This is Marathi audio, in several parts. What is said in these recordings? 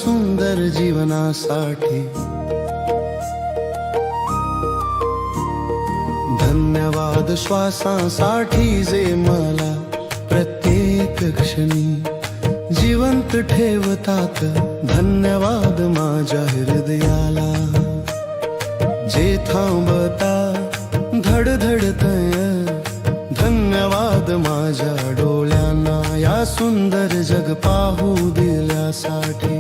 सुंदर जीवनासाठी। धन्यवाद श्वासांसाठी जे मला प्रत्येक क्षणी जिवंत ठेवतात। धन्यवाद माझ्या हृदयाला जे थांबता धडधडतय। धन्यवाद माझ्या डोळ्यांना या सुंदर जग पाहू दिल्यासाठी।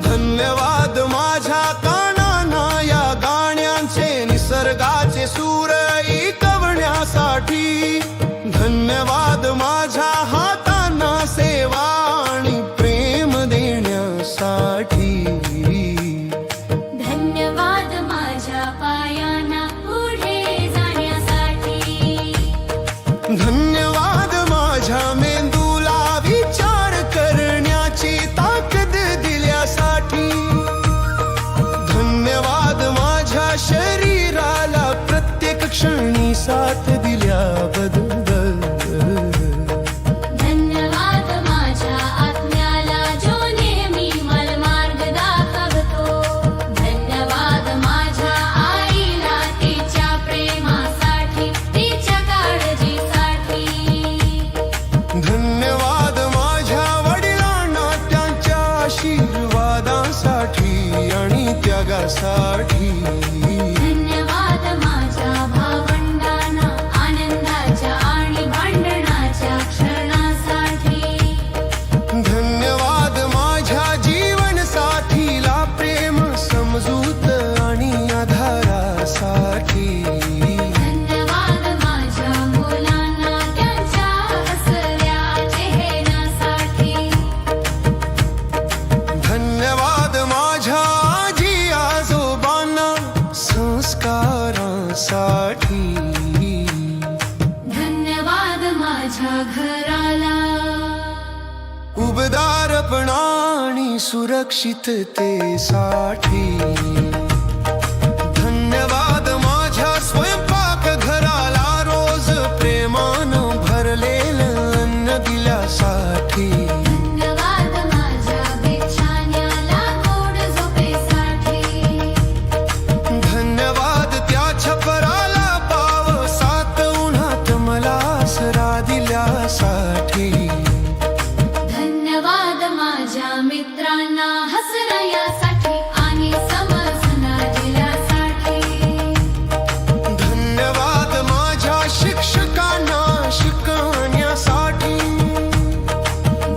धन्यवाद माझ्या कानांना या गाण्यांचे निसर्गाचे सूर ऐकवण्यासाठी। धन्यवाद माझ्या हातांना सेवा आणि प्रेम देण्यासाठी। धन्यवाद माझ्या पायांना पुढे जाण्यासाठी। धन्यवाद माझ्या मेंदूला विचार करण्याची ताकद दिल्यासाठी। धन्यवाद माझ्या शरीराला प्रत्येक क्षणी साथ दिल्याबद्दल। धन्यवाद माझ्या आत्म्याला जो नेहमी मला मार्ग दाखवतो। धन्यवाद माझ्या आईला तिच्या प्रेमासाठी तिच्या काळजीसाठी। धन्यवाद माझ्या वडिलांना त्यांच्या आशीर्वादासाठी आणि त्यागासाठी। धन्यवाद माझ्या भावंडांना आनंदाच्या आणि भांडणाच्या क्षणासाठी। धन्यवाद माझ्या जीवनसाथीला प्रेम समजूत आणि आधारासाठी। धन्यवाद माझ्या मुलांना त्यांच्या हसऱ्या चेहऱ्यासाठी। धन्यवाद माझ्या आजी आजोबांना संस्कारांसाठी। धन्यवाद माझ्या घराला उबदारपणा आणि सुरक्षिततेसाठी। धन्यवाद माझ्या स्वयंपाकघराला रोज प्रेमानं भरलेलं अन्न दिल्यासाठी। धन्यवाद माझ्या बिछाण्याला गोड झोपेसाठी। धन्यवाद त्या छपराला पावसात उन्हात मला आसरा दिल्यासाठी। धन्यवाद माझ्या मित्रांना हसण्यासाठी आणि समजून दिल्यासाठी। धन्यवाद माझ्या शिक्षकांना शिकवण्यासाठी।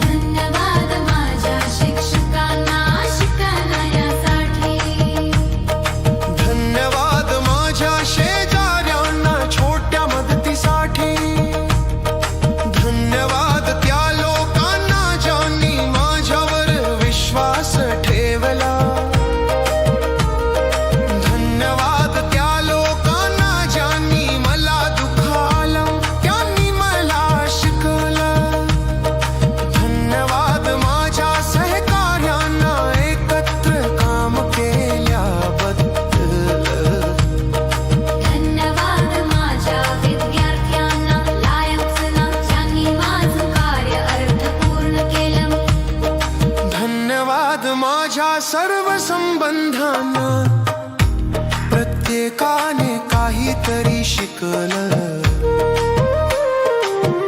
धन्यवाद माझ्या शिक्षकांना शिकवण्यासाठी। धन्यवाद माझ्या शेजाऱ्यांना छोट्या मदतीसाठी। धन्यवाद त्या लोकांना ज्यांनी माझ्यावर विश्वास ठेवला। धन्यवाद त्या लोकांना ज्यांनी मला दुखावलं त्यांनी मला शिकवलं। धन्यवाद माझ्या सहकार्यांना एकत्र काम केल्याबद्दल। धन्यवाद माझ्या विद्यार्थ्यांना लायकला ज्यांनी माझं कार्य अर्थपूर्ण केलं। धन्यवाद माझ्या सर्व संबंधांना प्रत्येकाने काहीतरी शिकलं।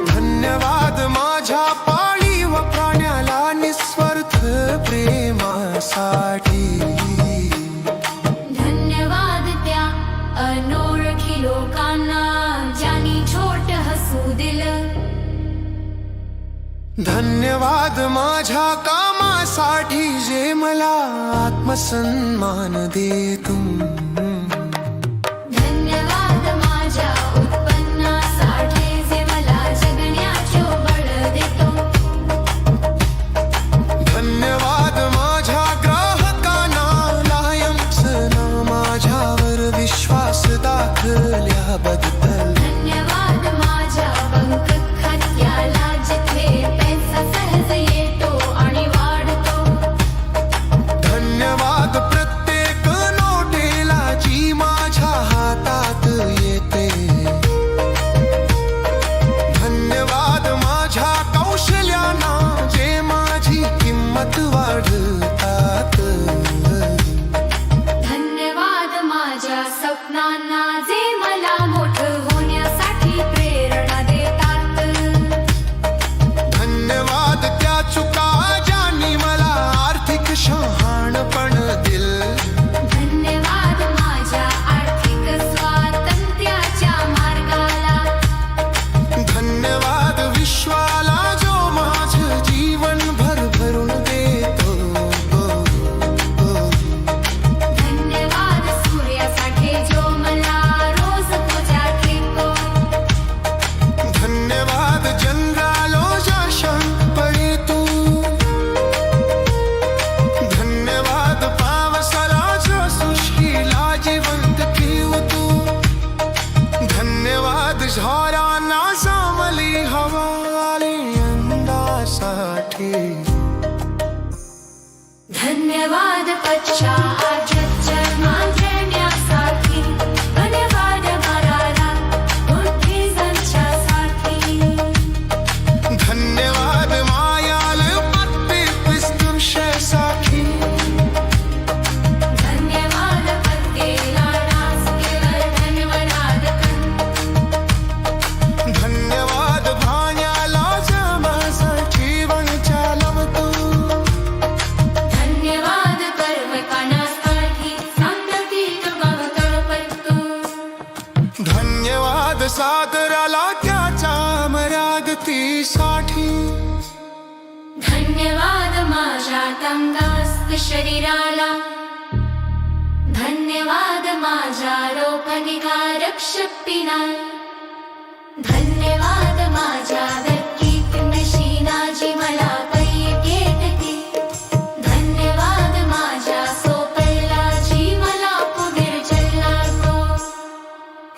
धन्यवाद माझ्या पाळीव प्राण्याला निस्वार्थ प्रेमासाठी। धन्यवाद त्या अनोळखी लोकांना ज्यांनी छोट हसू दिलं। धन्यवाद माझ्या कामासाठी जे मला आत्मसन्मान देतो। धन्यवाद माझ्या उत्पन्नासाठी जे मला जगण्याचे बळ देतो। धन्यवाद माझ्या ग्राहकांना लायन्सना माझ्यावर विश्वास दाखवल्याबद्दल। धन्यवाद माझ्या बँक खात्याला जिथे पैसा सहज येतो आणि वाढतो। धन्यवाद प्रत्येक नोटेला जी माझ्या हातात येते। धन्यवाद माझ्या कौशल्यांना जे माझी किंमत प्रेमात वाढतात. धन्यवाद माझ्या स्वप्नांना जे मला मोठं होण्यासाठी प्रेरणा देतात. धन्यवाद त्या चुका ज्यांनी मला आर्थिक शहाणपण दिलं. धन्यवाद माझ्या आर्थिक स्वातंत्र्याच्या मार्गाला. धन्यवाद विश्वाला जो माझं जीवन भरभरून देतो. धन्यवाद सूर्यासाठी जो मला रोज पूजा ठेवतो. धन्यवाद जंगलो ज्या शांत पडे तू. धन्यवाद पावसाला जो सुशीला जिवंत ठेव तू. धन्यवाद झाडांना सामली हवा आली यंदासाठी. धन्यवाद कच्च्या आजच्या मांजण्यासाठी. धन्यवाद मराला बुद्धिजांच्यासाठी. धन्यवाद मायाल पत्ते पिस्तुषसाठी. धन्यवाद पत्तेला नाचकेवर धन्यवाद. धन्यवाद भाण्याला माझं जीवन चालवतो. धन्यवाद पर्वतांसाठी सांगतीत गवतळ पडतो. धन्यवाद सागराला त्याच्या मर्यादतीसाठी. धन्यवाद माझ्या तंगास्त शरीराला. धन्यवाद माझ्या रोगनिवारक शक्तीला. धन्यवाद माझ्या व्यक्तिक नशीना जी मला पैकेटते. धन्यवाद माझ्या सोपला जी मला पुढे चल्लातो.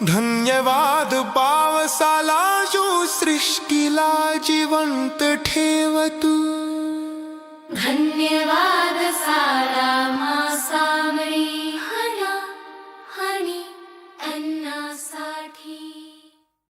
धन्यवाद पावसाला जो सृष्टीला जिवंत ठेवतो. धन्यवाद